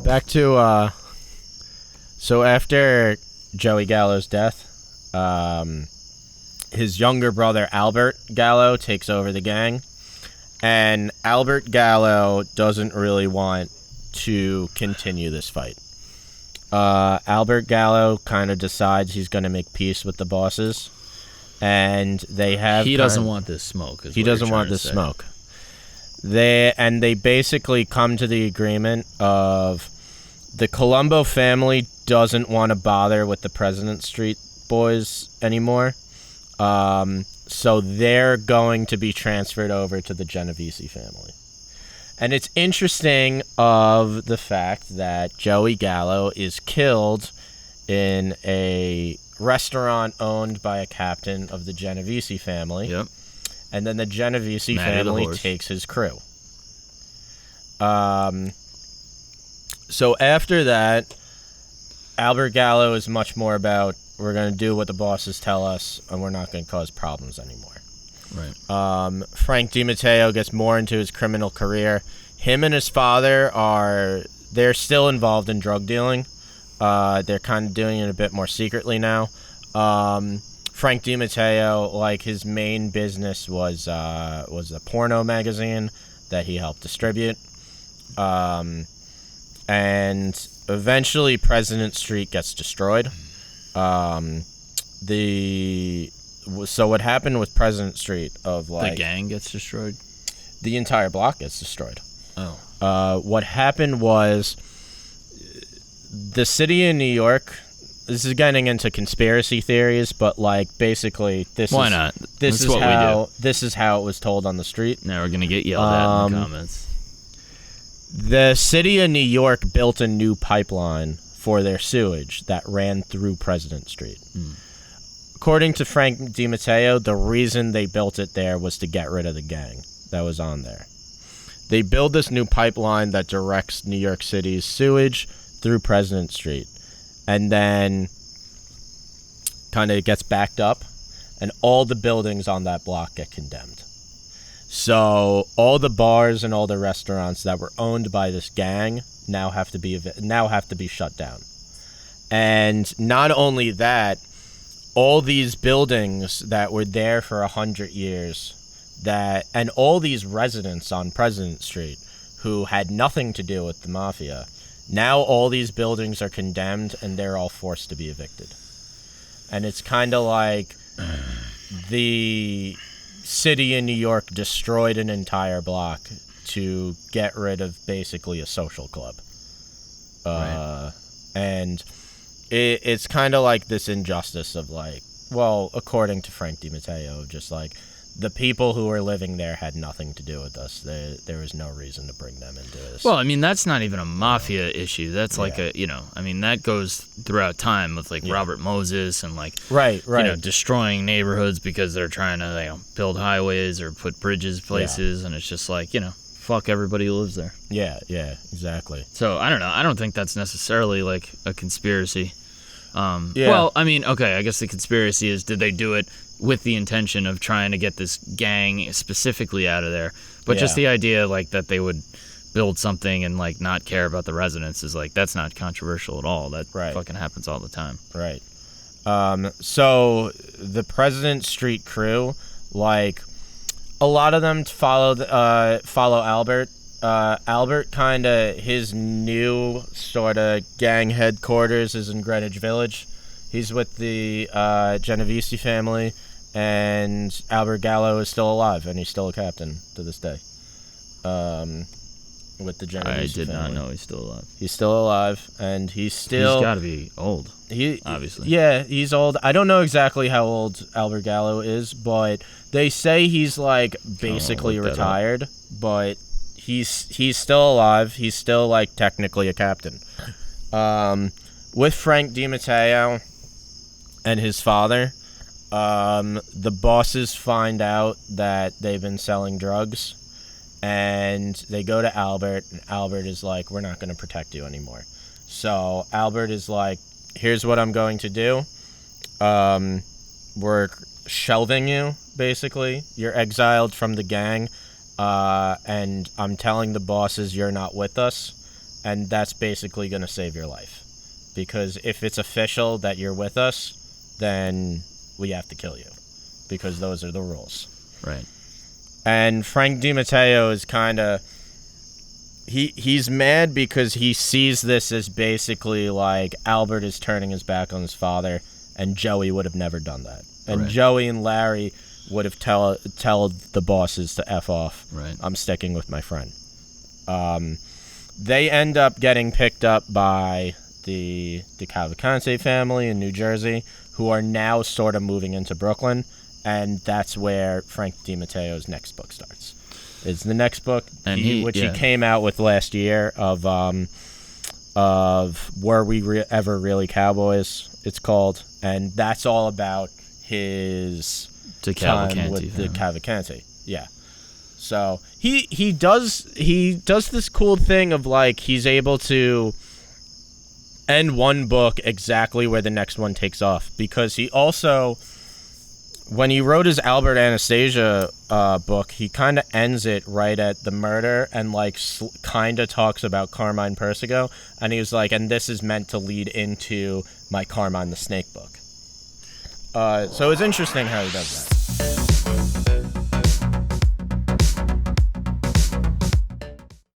back to so after Joey Gallo's death, his younger brother Albert Gallo takes over the gang, and Albert Gallo doesn't really want to continue this fight. Albert Gallo kind of decides he's going to make peace with the bosses, and they have. He doesn't want this smoke. He doesn't want this smoke. They basically come to the agreement of the Colombo family doesn't want to bother with the President Street boys anymore. So they're going to be transferred over to the Genovese family. And it's interesting of the fact that Joey Gallo is killed in a restaurant owned by a captain of the Genovese family. Yep. And then the Genovese family takes his crew. So after that, Albert Gallo is much more about, we're going to do what the bosses tell us, and we're not going to cause problems anymore. Right. Frank DiMatteo gets more into his criminal career. Him and his father they're still involved in drug dealing. They're kind of doing it a bit more secretly now. Frank DiMatteo, like, his main business was a porno magazine that he helped distribute. And eventually President Street gets destroyed. So what happened with President Street the gang gets destroyed? The entire block gets destroyed. Oh. What happened was the city of New York. This is getting into conspiracy theories, but basically this Why is not? This That's is what how we do. This is how it was told on the street. Now we're gonna get yelled at in the comments. The city of New York built a new pipeline for their sewage that ran through President Street. According to Frank DiMatteo, the reason they built it there was to get rid of the gang that was on there. They build this new pipeline that directs New York City's sewage through President Street, and then kind of gets backed up, and all the buildings on that block get condemned. So all the bars and all the restaurants that were owned by this gang now have to be shut down. And not only that, all these buildings that were there for 100 years, and all these residents on President Street who had nothing to do with the mafia, now all these buildings are condemned and they're all forced to be evicted. And it's kind of like the city in New York destroyed an entire block to get rid of basically a social club. Right. And it's kind of like this injustice of according to Frank DiMatteo, just the people who were living there had nothing to do with us. There was no reason to bring them into this. Well, I mean, that's not even a mafia issue. That's that goes throughout time with Robert Moses and right. Destroying neighborhoods because they're trying to build highways or put bridges places, and it's just fuck everybody who lives there. Yeah, exactly. So I don't know. I don't think that's necessarily a conspiracy. Yeah. Well, I mean, okay, I guess the conspiracy is, did they do it with the intention of trying to get this gang specifically out of there? But just the idea that they would build something and not care about the residents is that's not controversial at all. That fucking happens all the time. Right. So the President Street crew, a lot of them follow Albert. Albert his new sort of gang headquarters is in Greenwich Village. He's with the Genovese family, and Albert Gallo is still alive, and he's still a captain to this day. With the Genovese family. I did not know he's still alive. He's still alive, and he's got to be old. Obviously. Yeah, he's old. I don't know exactly how old Albert Gallo is, but they say he's basically retired, but he's still alive. He's still technically a captain. With Frank DiMatteo and his father, the bosses find out that they've been selling drugs, and they go to Albert, and Albert is we're not going to protect you anymore. So Albert is here's what I'm going to do. We're shelving you, basically. You're exiled from the gang, and I'm telling the bosses you're not with us, and that's basically going to save your life. Because if it's official that you're with us, then we have to kill you, because those are the rules. Right. And Frank DiMatteo is kind of... He's mad because he sees this as basically like Albert is turning his back on his father, and Joey would have never done that. And Right. Joey and Larry would have tell the bosses to F off. Right. I'm sticking with my friend. They end up getting picked up by the Cavalcante family in New Jersey, who are now sort of moving into Brooklyn, and that's where Frank DiMatteo's next book starts. It's the next book, And he came out with last year of Were We Ever Really Cowboys, it's called, and that's all about his time with the Cavalcante. Yeah. So he does this cool thing of like he's able to end one book exactly where the next one takes off, because he also, when he wrote his Albert Anastasia book, he kind of ends it right at the murder and like kind of talks about Carmine Persico, and he was like, and this is meant to lead into my Carmine the Snake book. So it's interesting how he does that.